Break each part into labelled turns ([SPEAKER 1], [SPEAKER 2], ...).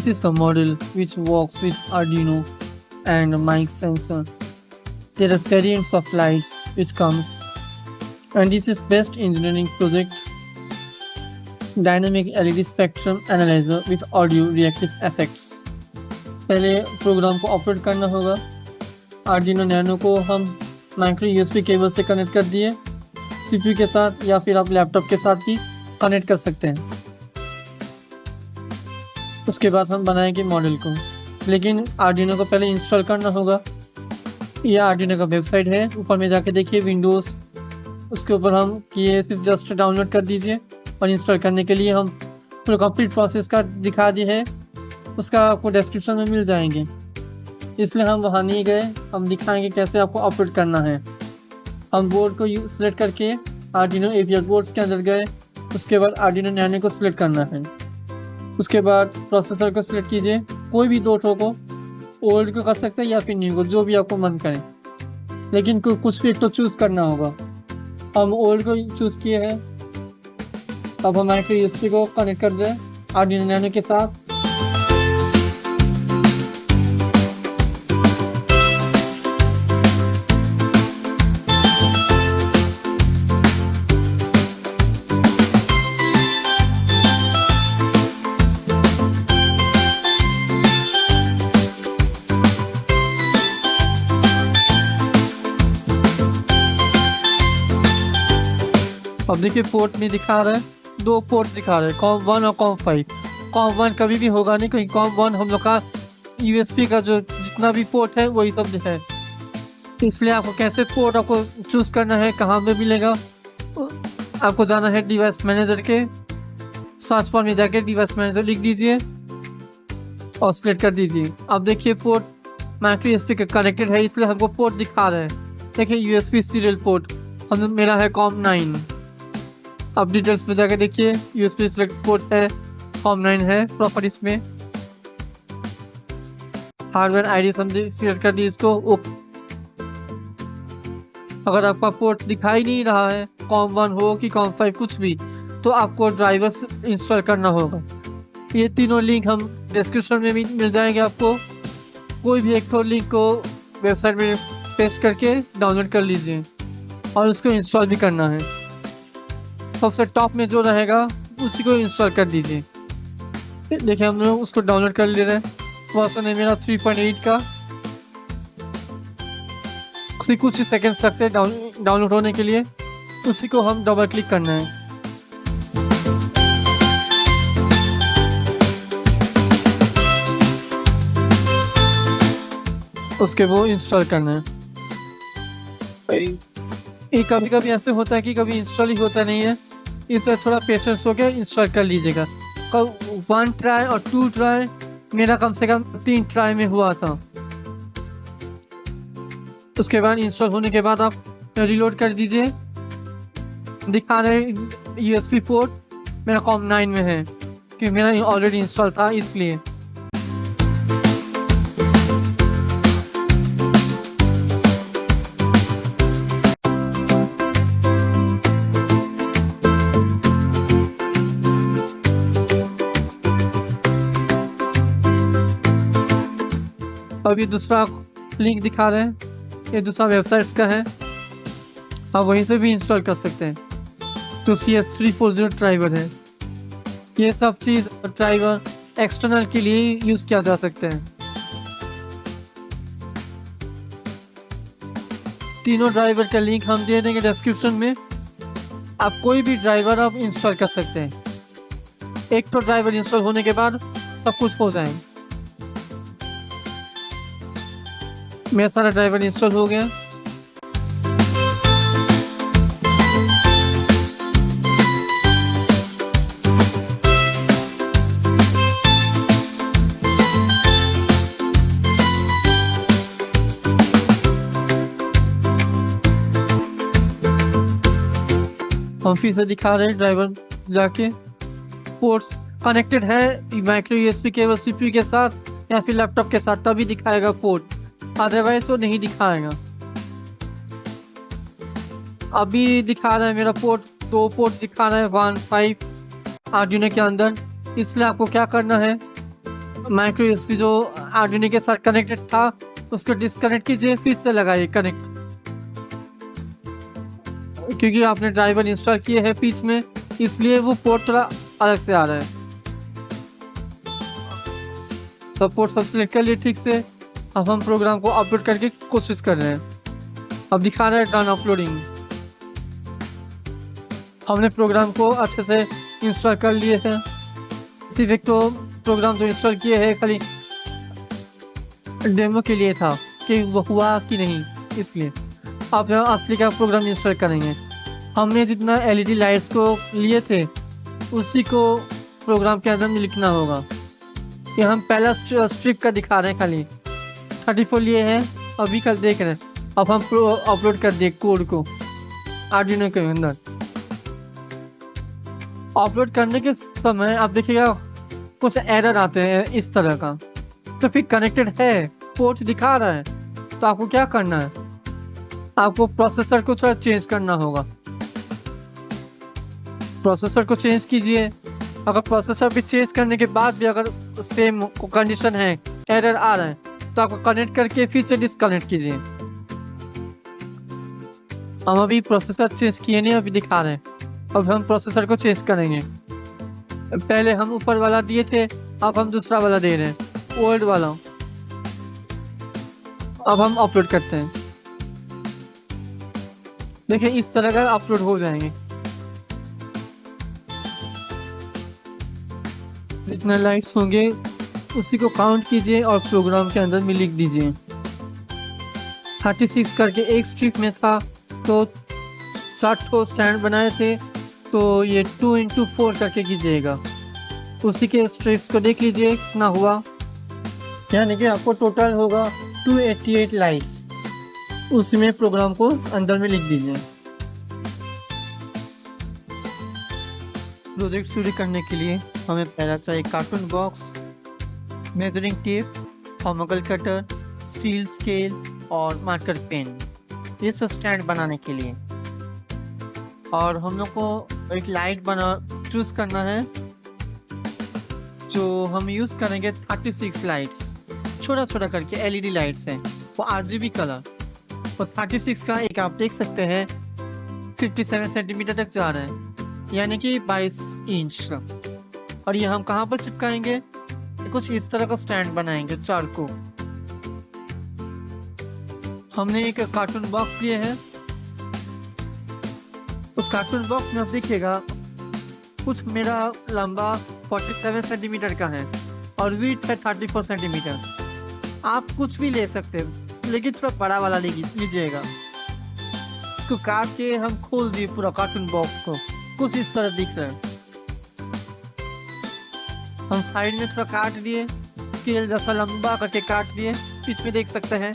[SPEAKER 1] This is the model which works with Arduino and mic sensor. There are variants of lights which comes, and this is best engineering project. Dynamic LED spectrum analyzer with audio reactive effects. पहले programme को operate करना होगा। Arduino Nano को हम micro USB cable से connect कर दिए CPU के साथ, या फिर आप लैपटॉप के साथ भी कनेक्ट कर सकते हैं। उसके बाद हम बनाएंगे मॉडल को, लेकिन Arduino को पहले इंस्टॉल करना होगा। यह Arduino का वेबसाइट है, ऊपर में जाके देखिए विंडोज़, उसके ऊपर हम किए सिर्फ जस्ट डाउनलोड कर दीजिए। और इंस्टॉल करने के लिए हम पूरा कंप्लीट प्रोसेस का दिखा दिए है, उसका आपको डिस्क्रिप्शन में मिल जाएंगे, इसलिए हम वहाँ नहीं गए। हम दिखाएंगे कैसे आपको ऑपरेट करना है। हम बोर्ड को सिलेक्ट करके Arduino AVR बोर्ड्स के अंदर गए। उसके बाद Arduino Nano को सिलेक्ट करना है। उसके बाद प्रोसेसर को सिलेक्ट कीजिए, कोई भी दो ठो को, ओल्ड को कर सकते हैं या फिर न्यू को, जो भी आपको मन करे, लेकिन कुछ भी एक तो चूज़ करना होगा। हम ओल्ड को चूज़ किए हैं। अब हम माइक्रो USB को कनेक्ट कर रहे हैं Arduino Nano के साथ। अब देखिए पोर्ट में दिखा रहा है, दो पोर्ट दिखा रहा है, COM1 और COM5। COM1 कभी भी होगा नहीं, क्योंकि COM1 हम लोग का USB का जो जितना भी पोर्ट है वही सब है। इसलिए आपको कैसे पोर्ट आपको चूज़ करना है, कहाँ पे मिलेगा, आपको जाना है डिवाइस मैनेजर के सर्च बार में जाके डिवाइस मैनेजर लिख दीजिए और सिलेक्ट कर दीजिए। अब देखिए पोर्ट माइक्रो USB के कनेक्टेड है, इसलिए हमको पोर्ट दिखा रहा है। देखिए USB सीरियल पोर्ट मेरा है COM9। अब डिटेल्स में जाके देखिए USB सिलेक्ट पोर्ट है, COM9 है प्रॉपर्टीज में। हार्डवेयर आईडी समझे सिलेक्ट कर दी इसको। अगर आपका पोर्ट दिखाई नहीं रहा है, COM1 हो कि COM5 कुछ भी, तो आपको ड्राइवर्स इंस्टॉल करना होगा। ये तीनों लिंक हम डिस्क्रिप्शन में भी मिल जाएंगे आपको। कोई भी एक तो लिंक को वेबसाइट में पेस्ट करके डाउनलोड कर लीजिए और उसको इंस्टॉल भी करना है। सबसे टॉप में जो रहेगा उसी को इंस्टॉल कर दीजिए। देखिए हम लोग उसको डाउनलोड कर ले रहे हैं। वर्जन है मेरा 3.8 का। उसी कुछ ही सेकंड्स लगते हैं डाउनलोड होने के लिए। उसी को हम डबल क्लिक करना है। उसके वो इंस्टॉल करना है। ये कभी कभी ऐसे होता है कि कभी इंस्टॉल ही होता नहीं है, इसलिए थोड़ा पेशेंस हो गया, इंस्टॉल कर लीजिएगा। 1 ट्राई और 2 ट्राई, मेरा कम से कम 3 ट्राई में हुआ था। उसके बाद इंस्टॉल होने के बाद आप रीलोड कर दीजिए। दिखा रहे USB पोर्ट मेरा COM9 में है, कि मेरा ऑलरेडी इंस्टॉल था इसलिए। अभी दूसरा लिंक दिखा रहे हैं, ये दूसरा वेबसाइट्स का है, आप वहीं से भी इंस्टॉल कर सकते हैं। तो CS340 ड्राइवर है। ये सब चीज़ ड्राइवर एक्सटर्नल के लिए यूज़ किया जा सकते हैं। तीनों ड्राइवर का लिंक हम दे देंगे डिस्क्रिप्शन में। आप कोई भी ड्राइवर आप इंस्टॉल कर सकते हैं। एक तो ड्राइवर इंस्टॉल होने के बाद सब कुछ हो जाएगा। मेरा सारा ड्राइवर इंस्टॉल हो गया। हम फिर से दिखा रहे हैं ड्राइवर जाके। पोर्ट्स कनेक्टेड है माइक्रो USB केबल CPU के साथ या फिर लैपटॉप के साथ, तभी दिखाएगा पोर्ट, अदरवाइज वो नहीं दिखाएगा। अभी दिखा रहा है मेरा पोर्ट, 2 पोर्ट दिखा रहा है 1.5 Arduino के अंदर। इसलिए आपको क्या करना है, माइक्रो यूएसबी जो आर्डिनो के साथ कनेक्टेड था उसको डिस्कनेक्ट कीजिए, फिर से लगाइए कनेक्ट, क्योंकि आपने ड्राइवर इंस्टॉल किए हैं बीच में, इसलिए वो पोर्ट थोड़ा अलग से आ रहा है। सपोर्ट सब सिलेक्ट कर लिए ठीक से। अब हम प्रोग्राम को अपलोड करके कोशिश कर रहे हैं। अब दिखा रहा है डन अपलोडिंग। हमने प्रोग्राम को अच्छे से इंस्टॉल कर लिए हैं। सिर्फ एक तो प्रोग्राम जो इंस्टॉल किए हैं खाली डेमो के लिए था कि वो हुआ कि नहीं, इसलिए आप यहाँ असली का प्रोग्राम इंस्टॉल करेंगे। हमने जितना एलईडी लाइट्स को लिए थे उसी को प्रोग्राम के अंदर में लिखना होगा। ये हम पहला स्ट्रिप का दिखा रहे हैं, खाली 34 लिए हैं, अभी कल देख रहे हैं। अब हम अपलोड कर दिए कोड को आर्डिनो के अंदर। अपलोड करने के समय आप देखिएगा कुछ एरर आते हैं इस तरह का, तो फिर कनेक्टेड है, पोर्ट दिखा रहा है, तो आपको क्या करना है, आपको प्रोसेसर को थोड़ा चेंज करना होगा। प्रोसेसर को चेंज कीजिए। अगर प्रोसेसर भी चेंज करने के बाद भी अगर सेम कंडीशन है, एरर आ रहा है, तो आपको कनेक्ट करके फिर से डिस्कनेक्ट कीजिए। हम अभी प्रोसेसर चेंज किए नहीं, अभी दिखा रहे हैं। अब हम प्रोसेसर को चेंज करेंगे। पहले हम ऊपर वाला दिए थे, अब हम दूसरा वाला दे रहे हैं, ओल्ड वाला। अब हम अपलोड करते हैं। देखिए इस तरह का अपलोड हो जाएंगे। जितना लाइट्स होंगे उसी को काउंट कीजिए और प्रोग्राम के अंदर में लिख दीजिए। 36 करके एक स्ट्रिप में था, तो 60 को स्टैंड बनाए थे, तो ये 2x4 करके कीजिएगा। उसी के स्ट्रिप्स को देख लीजिए कितना हुआ, यानी कि आपको टोटल होगा 288 लाइट्स। उसी में प्रोग्राम को अंदर में लिख दीजिए। प्रोजेक्ट शुरू करने के लिए हमें पहला चाहिए cartoon box, measuring tape, thermocol cutter, steel scale और मार्कर पेन, ये सब स्टैंड बनाने के लिए। और हम लोग को एक लाइट चूज करना है, जो हम यूज़ करेंगे 36 लाइट्स, छोटा छोटा करके एलईडी लाइट्स हैं, वो आरजीबी कलर। और 36 का एक आप देख सकते हैं 57 सेंटीमीटर तक जा रहे हैं, यानी कि 22 इंच का। और ये हम कहाँ पर चिपकाएंगे, कुछ इस तरह का स्टैंड बनाएंगे चार को। हमने एक कार्टून बॉक्स लिए है, उस कार्टून बॉक्स में आप देखिएगा कुछ मेरा लंबा 47 सेंटीमीटर का है और विड्थ है 34 सेंटीमीटर। आप कुछ भी ले सकते हैं, लेकिन थोड़ा बड़ा वाला लीजिएगा। इसको काट के हम खोल दिए पूरा कार्टून बॉक्स को, कुछ इस तरह दिख रहा है। हम साइड में थोड़ा काट दिए, स्केल जैसा लंबा करके काट दिए। इसमें देख सकते हैं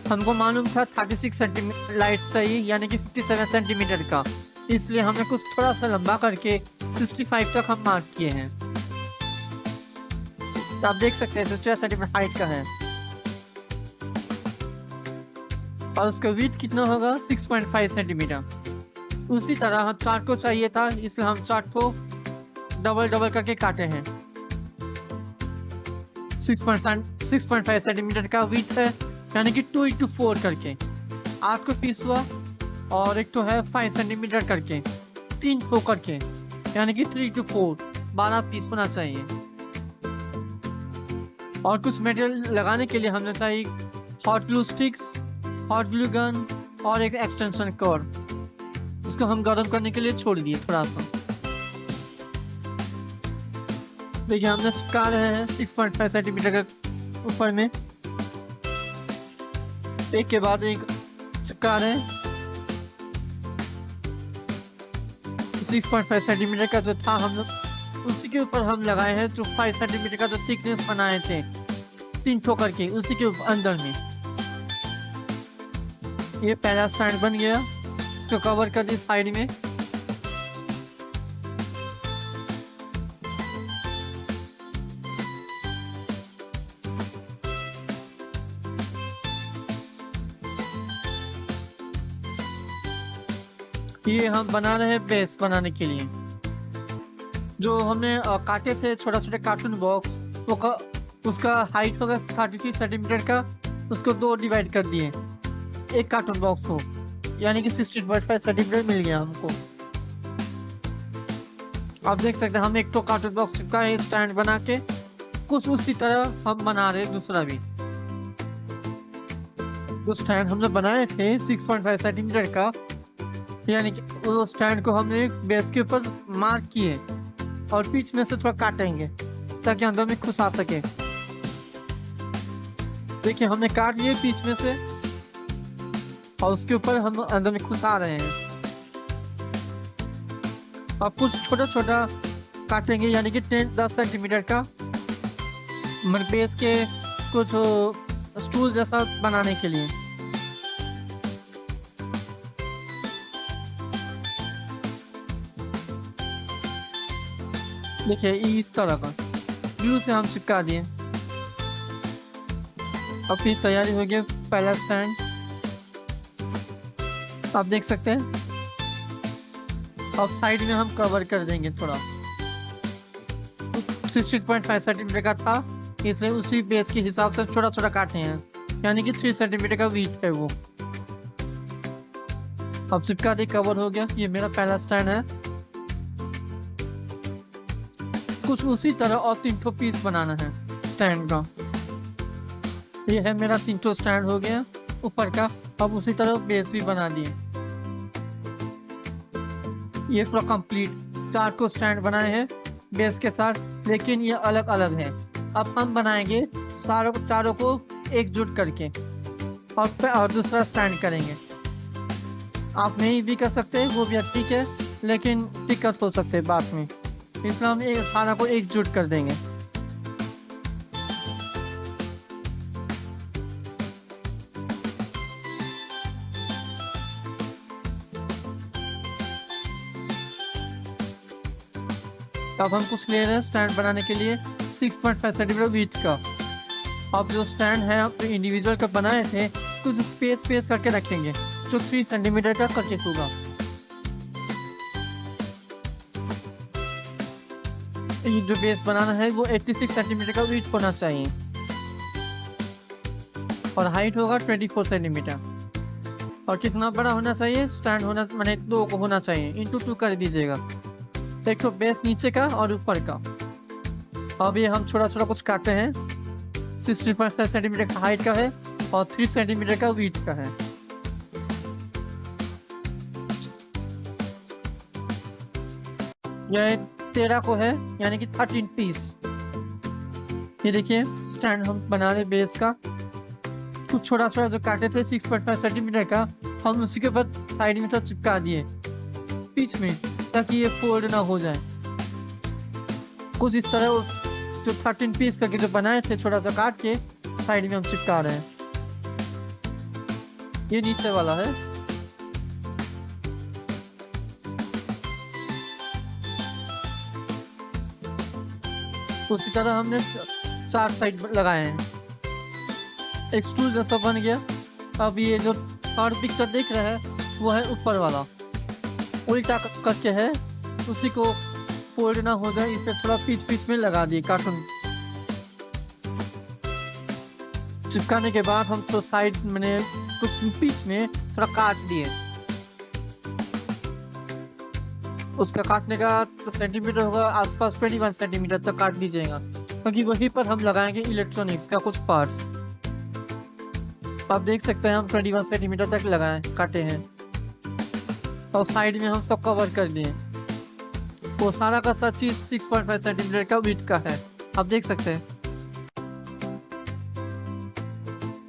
[SPEAKER 1] हमको मालूम था 36 सेंटीमीटर लाइट चाहिए, यानी कि 57 सेंटीमीटर का, इसलिए हमने कुछ थोड़ा सा लंबा करके 65 तक हम मार्क किए हैं। तो आप देख सकते हैं 65 सेंटीमीटर हाइट का है। और उसका विड्थ कितना होगा, 6.5 सेंटीमीटर। उसी तरह हम चार्ट को चाहिए था, इसलिए हम चार्ट को डबल डबल करके काटे हैं। 6.5 सेंटीमीटर का विड्थ है, यानी कि 2x4 करके 8 को पीस हुआ, और एक तो है 5 सेंटीमीटर करके 3 को करके, यानी कि 3x4 12 पीस होना चाहिए। और कुछ मटेरियल लगाने के लिए हमने चाहिए hot glue sticks, hot glue gun और एक एक्सटेंशन कॉर्ड। उसको हम गर्म करने के लिए छोड़ दिए थोड़ा सा। देखिए हमने चिपका रहे हैं 6.5 सेंटीमीटर के ऊपर में, एक के बाद एक चिपका रहे हैं। 6.5 सेंटीमीटर का जो था हम लोग उसी के ऊपर हम लगाए हैं, जो 5 सेंटीमीटर का जो थिकनेस बनाए थे 3 ठोकर के, उसी के अंदर में। ये पहला स्टैंड बन गया, इसको कवर कर दी साइड में। ये हम बना रहे हैं बेस बनाने के लिए। जो हमने काटे थे छोटा छोटे कार्टून बॉक्स, वो उसका हाइट होगा 33 सेंटीमीटर का, उसको 2 डिवाइड कर दिए एक कार्टून बॉक्स को, यानी कि 16.5 सेंटीमीटर मिल गया हमको। आप देख सकते हैं हम एक तो कार्टून बॉक्स चिपका है स्टैंड बना के, कुछ उसी तरह हम बना रहे दूसरा भी। जो स्टैंड हमने बनाए थे 6.5 सेंटीमीटर का, यानी कि वो स्टैंड को हमने बेस के ऊपर मार्क किए और बीच में से थोड़ा काटेंगे ताकि अंदर में घुस आ सके। देखिए हमने काट लिए बीच में से और उसके ऊपर हम अंदर में घुसा रहे हैं। अब कुछ छोटा छोटा काटेंगे, यानी कि 10 सेंटीमीटर का बेस के कुछ स्टूल जैसा बनाने के लिए। देखिए इस तरह का ग्लू से हम चिपका दिए। अब फिर तैयारी हो गया पहला स्टैंड, आप देख सकते हैं। अब साइड में हम कवर कर देंगे थोड़ा, 16.5 सेंटीमीटर का था इसलिए उसी बेस के हिसाब से छोटा छोटा काटे हैं, यानी कि 3 सेंटीमीटर का वीट है वो। अब चिपका दे, कवर हो गया। ये मेरा पहला स्टैंड है। कुछ उसी तरह और 3 पीस बनाना है स्टैंड का। ये है मेरा 3 स्टैंड हो गया ऊपर का। अब उसी तरह बेस भी बना दिए। ये पूरा कंप्लीट 4 को स्टैंड बनाए हैं बेस के साथ, लेकिन ये अलग अलग है। अब हम बनाएंगे चारों को एकजुट करके और दूसरा स्टैंड करेंगे। आप नहीं भी कर सकते हैं, वो भी ठीक है, लेकिन दिक्कत हो सकते है बाद में, इसलिए हम सारा को एकजुट कर देंगे। अब हम कुछ ले रहे हैं स्टैंड बनाने के लिए 6.5 सेंटीमीटर विड्थ का। अब जो स्टैंड है हम इंडिविजुअल का बनाए थे, कुछ स्पेस करके रखेंगे जो 3 सेंटीमीटर का करके होगा। ये जो बेस बनाना है वो 86 सेंटीमीटर का विड्थ होना चाहिए और हाइट होगा 24 सेंटीमीटर। और कितना बड़ा होना चाहिए स्टैंड होना, मैंने 2 को होना चाहिए, इंटू 2 कर दीजिएगा। एक तो बेस नीचे का और ऊपर का। अब ये हम छोटा छोटा कुछ काटते हैं। 16.5 सेंटीमीटर का हाइट का है और 3 सेंटीमीटर का विड्थ का है। यह 13 को है, यानी कि 13 पीस। ये देखिए स्टैंड हम बना रहे बेस का। कुछ छोटा छोटा जो काटे थे 6.5 सेंटीमीटर का, हम उसी के ऊपर साइड में तो चिपका दिए बीच में, ताकि ये फोल्ड ना हो जाए। कुछ इस तरह जो 13 पीस करके जो बनाए थे छोटा सा काट के साइड में हम चिपका रहे हैं। ये नीचे वाला है। उसी तरह हमने 4 साइड लगाए हैं। एक स्टूल जैसा बन गया। अब ये जो थर्ड पिक्चर देख रहे हैं वो है ऊपर वाला, उल्टा करके है, उसी को फोल्ड ना हो जाए इसे थोड़ा बीच में लगा दिए कार्टून। चिपकाने के बाद हम तो साइड मैंने कुछ बीच में थोड़ा काट दिए। उसका काटने का सेंटीमीटर होगा आसपास 21 सेंटीमीटर तक काट दीजिएगा, क्योंकि वहीं पर हम लगाएंगे इलेक्ट्रॉनिक्स का कुछ पार्ट्स। आप देख सकते हैं हम 21 सेंटीमीटर तक लगाए काटे हैं और साइड में हम सब कवर कर दिए। वो सारा का सारा चीज 6.5 सेंटीमीटर का विड्थ का है, आप देख सकते हैं।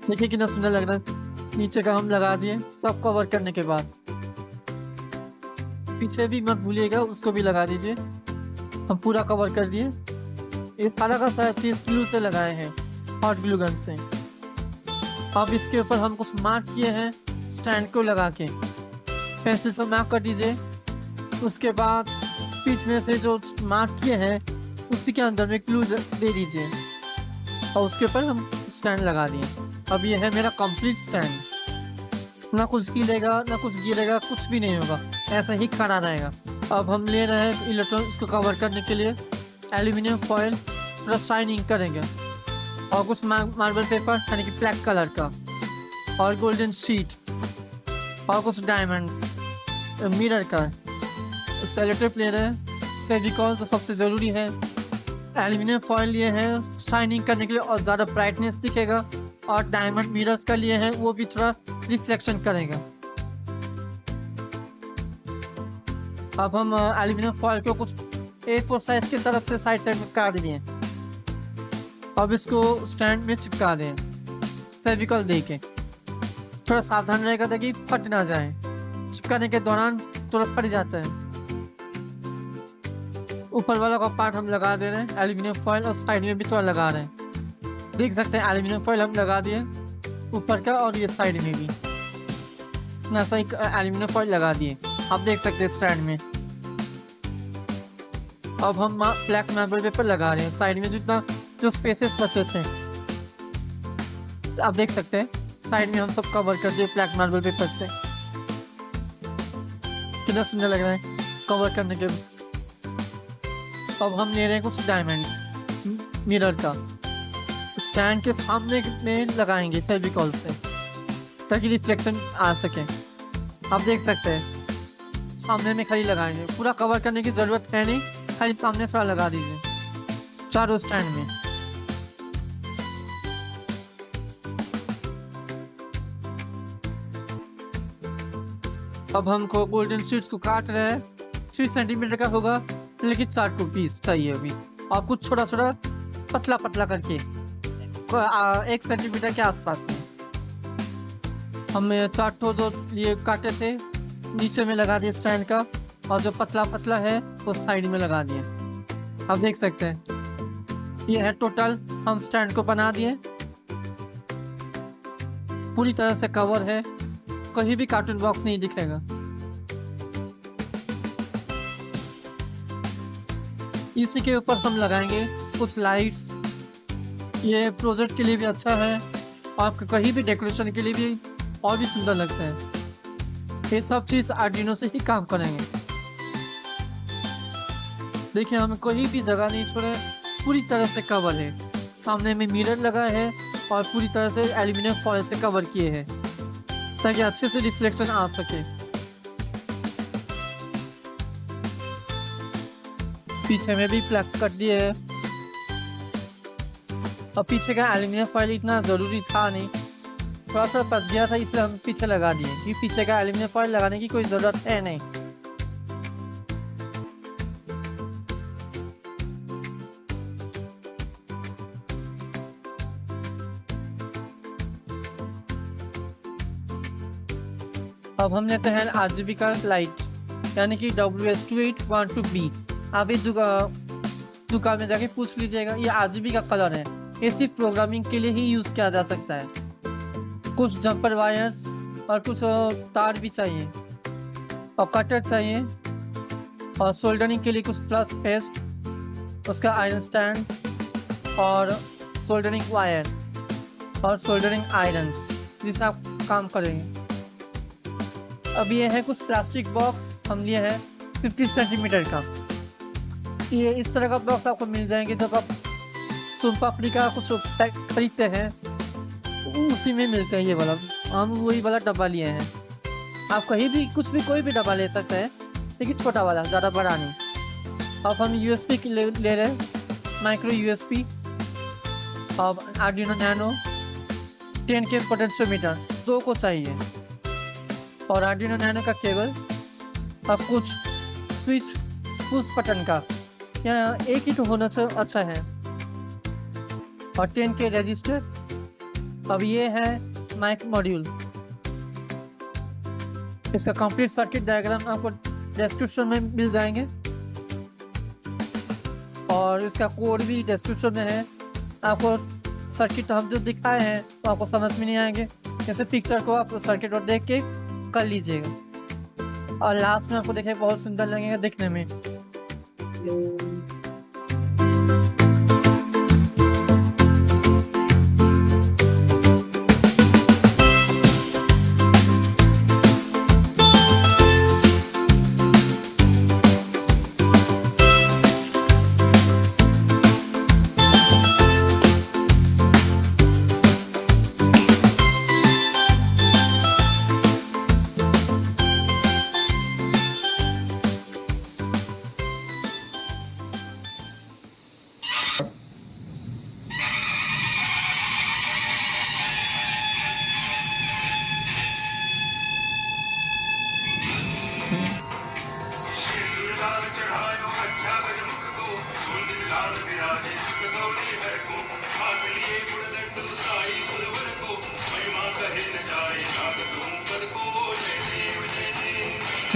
[SPEAKER 1] देखिए कितना सुंदर लग रहा है। नीचे का हम लगा दिए सब कवर करने के बाद। पीछे भी मत भूलिएगा, उसको भी लगा दीजिए। हम पूरा कवर कर दिए। ये सारा का सारा चीज ग्लू से लगाए हैं, हॉट ग्लू गन से। अब इसके ऊपर हम कुछ मार्क किए हैं स्टैंड को लगा के, पेंसिल से मार्क कर दीजिए। उसके बाद बीच में से जो मार्क किए हैं उसी के अंदर में ग्लू दे दीजिए और उसके ऊपर हम स्टैंड लगा दिए। अब ये है मेरा कंप्लीट स्टैंड। ना कुछ गिरेगा ना कुछ गिरेगा, कुछ भी नहीं होगा, ऐसा ही खड़ा रहेगा। अब हम ले रहे हैं इलेक्ट्रॉनिक्स को कवर करने के लिए एल्यूमिनियम फॉयल, थोड़ा शाइनिंग करेंगे और कुछ मार्बल पेपर यानी कि ब्लैक कलर का, और गोल्डन शीट, और कुछ डायमंड्स, मिरर का, सेलोटेप ले रहे हैं, फेविकॉल तो सबसे ज़रूरी है, एल्यूमिनियम फॉयल लिए हैं शाइनिंग करने के लिए और ज़्यादा ब्राइटनेस दिखेगा, और डायमंड मिरर्स का लिए हैं वो भी थोड़ा रिफ्लेक्शन करेगा। अब हम एल्यूमिनियम फॉयल को कुछ A4 साइज की तरफ से साइड में काट दिए। अब इसको स्टैंड में चिपका दें फेविकॉल दे के। थोड़ा सावधान रहेगा ताकि फट ना जाए, चिपकाने के दौरान तुरंत फट जाता है। ऊपर वाला का पार्ट हम लगा दे रहे हैं एल्यूमिनियम फॉयल, और साइड में भी थोड़ा लगा रहे हैं। देख सकते हैं एल्यूमिनियम फॉयल हम लगा दिए ऊपर का, और ये साइड में भी ना सही एल्यूमिनियम फॉयल लगा दिए, आप देख सकते हैं स्टैंड में। अब हम ब्लैक मार्बल पेपर लगा रहे हैं साइड में, जितना जो स्पेसेस बचे थे आप देख सकते हैं साइड में हम सब कवर कर दिए ब्लैक मार्बल पेपर से। कितना सुंदर लग रहा है कवर करने के। अब हम ले रहे हैं कुछ डायमंड्स मिरर का, स्टैंड के सामने में लगाएंगे फेविकॉल से ताकि रिफ्लेक्शन आ सके। आप देख सकते हैं सामने में खाली लगाएंगे, पूरा कवर करने की ज़रूरत है नहीं, खाली सामने थोड़ा लगा दीजिए चारों स्टैंड में। अब हमको गोल्डन शीट्स को काट रहे हैं, 3 सेंटीमीटर का होगा, लेकिन 4 पीस चाहिए अभी, और कुछ छोटा छोटा पतला पतला करके 1 सेंटीमीटर के आसपास में। हमने 4 ठो जो ये काटे थे नीचे में लगा दिए स्टैंड का, और जो पतला पतला है वो साइड में लगा दिए। आप देख सकते हैं ये है टोटल हम स्टैंड को बना दिए, पूरी तरह से कवर है, कहीं भी कार्टून बॉक्स नहीं दिखेगा। इसी के ऊपर हम लगाएंगे कुछ लाइट्स, ये प्रोजेक्ट के लिए भी अच्छा है और कहीं भी डेकोरेशन के लिए भी और भी सुंदर लगता है। ये सब चीज़ आर्डिनो से ही काम करेंगे। देखिए हमें कोई भी जगह नहीं छोड़े, पूरी तरह से कवर है, सामने में मिरर लगा है और पूरी तरह से एल्यूमिनियम फॉयल से कवर किए हैं ताकि अच्छे से रिफ्लेक्शन आ सके। पीछे में भी ब्लैक कर दिए है, और पीछे का एल्यूमिनियम फॉयल इतना ज़रूरी था नहीं, थोड़ा सा फंस गया था इसलिए हम पीछे लगा दिए कि पीछे का एल्यूमिनियम फॉयल लगाने की कोई ज़रूरत है नहीं। अब हम लेते हैं RGB का लाइट, यानी कि WS2812B। आप इस दुकान में जाके पूछ लीजिएगा, ये RGB का कलर है, ये सिर्फ प्रोग्रामिंग के लिए ही यूज़ किया जा सकता है। कुछ जंपर वायर्स और कुछ तार भी चाहिए, और कटर चाहिए, और सोल्डरिंग के लिए कुछ प्लस पेस्ट, उसका आयरन स्टैंड, और सोल्डरिंग वायर, और सोल्डरिंग आयरन जिससे आप काम करेंगे। अब ये है कुछ प्लास्टिक बॉक्स हम लिए हैं 50 सेंटीमीटर का। ये इस तरह का बॉक्स आपको मिल जाएंगे जब आप सोन पापड़ी का कुछ पैक खरीदते हैं, उसी में मिलते हैं ये वाला। हम वही वाला डब्बा लिए हैं, आप कहीं भी कुछ भी कोई भी डब्बा ले सकते हैं, लेकिन छोटा वाला, ज़्यादा बड़ा नहीं। अब हम USB ले रहे हैं, माइक्रो USB, अब आर्डिनो नैनो 10K पोटेंशियोमीटर 2 को चाहिए, और आर्डिनो नैनो का केबल, अब कुछ स्विच पुश बटन का, या एक ही तो होना से अच्छा है, और 10K रजिस्टर। अब ये है माइक मॉड्यूल, इसका कंप्लीट सर्किट डायग्राम आपको डिस्क्रिप्शन में मिल जाएंगे, और इसका कोड भी डिस्क्रिप्शन में है। आपको सर्किट हम जो दिखाए हैं तो आपको समझ में नहीं आएंगे, जैसे पिक्चर को आप सर्किट और देख के कर लीजिएगा, और लास्ट में आपको देखें बहुत सुंदर लगेगा दिखने में।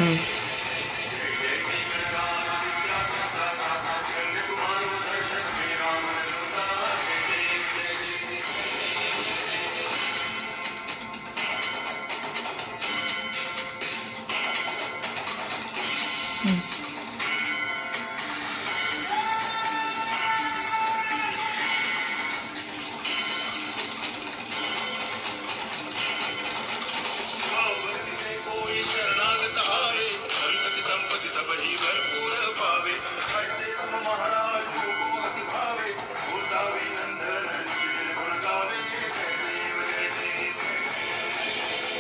[SPEAKER 1] हम्म,
[SPEAKER 2] कोई शरणागत आवे, संतति संपत्ति सब ही भरपूर पावे। ऐसे तुम महाराज को अति भावे, गोसावी नंदन जिन गुण गावे। जय देव जय देव,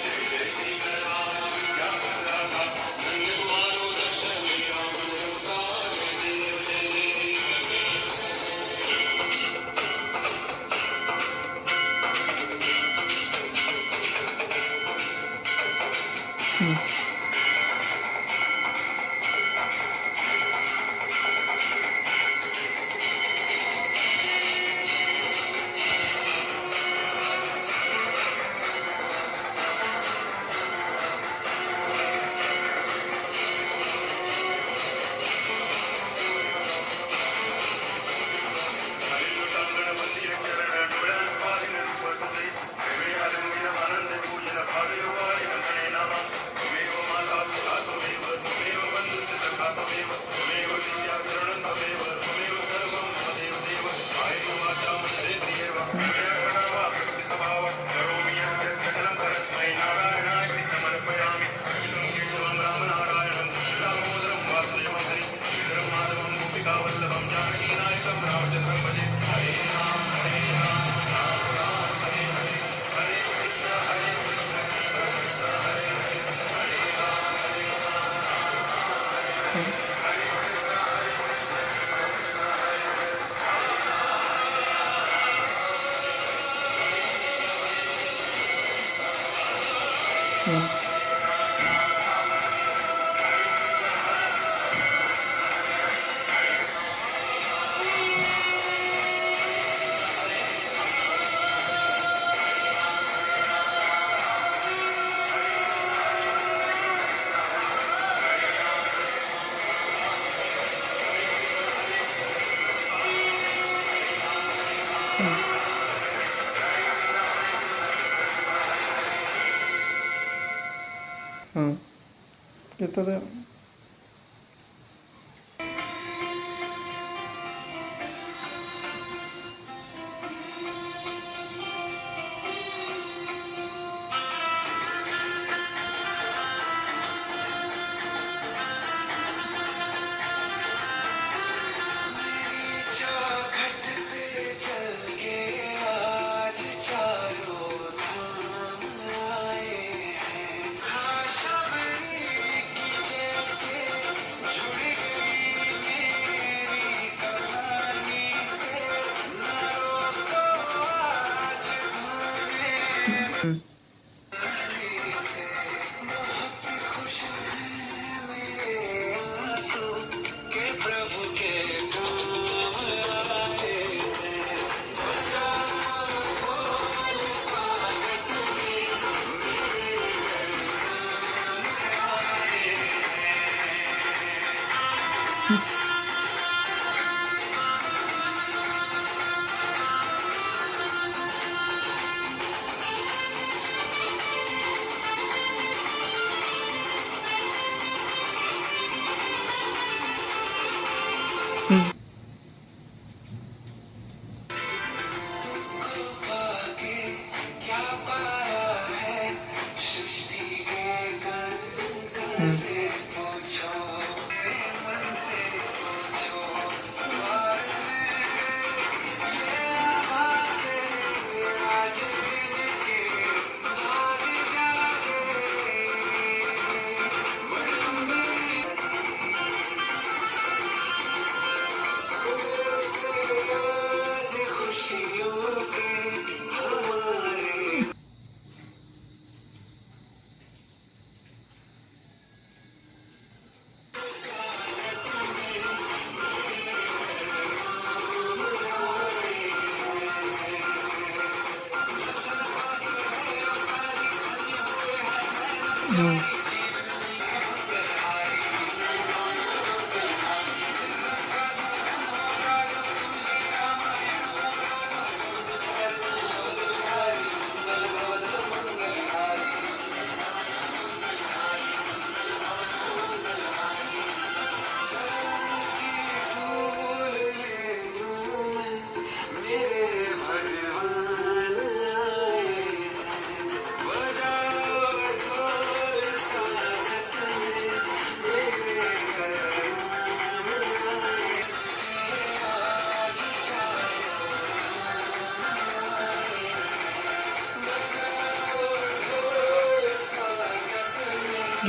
[SPEAKER 2] जय जय श्री गणराज विद्या संदाता, धन्य तुम्हारो दर्शन मेरा मन होता। जय देव जय देव,
[SPEAKER 1] हम्म,
[SPEAKER 2] हरिं कंगण बंदिय चरण डोळ्यान पाहिन रूप तुझे, प्रेमे आलिंगन आनंद पूजन भावे वारी कंगणे नामा। त्वमेव माता पिता त्वमेव, त्वमेव बंधुश्च सखा त्वमेव, त्वमेव विद्या करणं त्वमेव, त्वमेव सर्वं त्वमेव देव। कायेन वाचा मनसेन्द्रियैर्व मया प्रणवा भक्ति स्वभाव, करोमि यद्यत् सकलं परस्मै नारायणाय समर्पयामि। अच्युतं केशवं रामनारायणं दामोदरं वासुदेवं हरिं श्रीधरं माधवं गोपिकावल्लभं जानकीनायकं रामचन्द्रं भजे। हरे राम राम राम हरे हरे, हरे कृष्ण कृष्ण कृष्ण हरे हरे, हरे राम हरे कृष्ण हरे
[SPEAKER 1] हम्म, हम्म, हम्म, ये तो है।
[SPEAKER 2] चौखट पे चल के आज चारों धाम आए हैं। हाँ, शबरी की जैसे जुड़ गई मेरी कहानी से, ना रोको आज तुम्हें
[SPEAKER 1] हम्म,
[SPEAKER 2] से। बहुत खुश हैं मेरे आंसू के प्रभु के काम आए हैं। स्वागत
[SPEAKER 1] हम्म,
[SPEAKER 2] तुमको पाके क्या पाया है, सृष्टि के कण कण
[SPEAKER 1] हम्म,
[SPEAKER 2] से पूछो, मेरे मन से पूछो। द्वार में ये बातें आज इनके द्वार जाके, बड़ी लंबी से आज खुशियों के हमारे।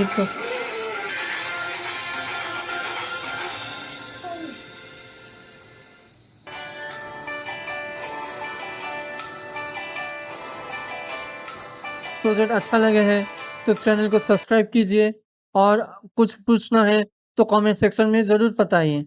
[SPEAKER 1] स्किप कर। प्रोजेक्ट अच्छा लगे है तो चैनल को सब्सक्राइब कीजिए और कुछ पूछना है तो कमेंट सेक्शन में ज़रूर बताइए।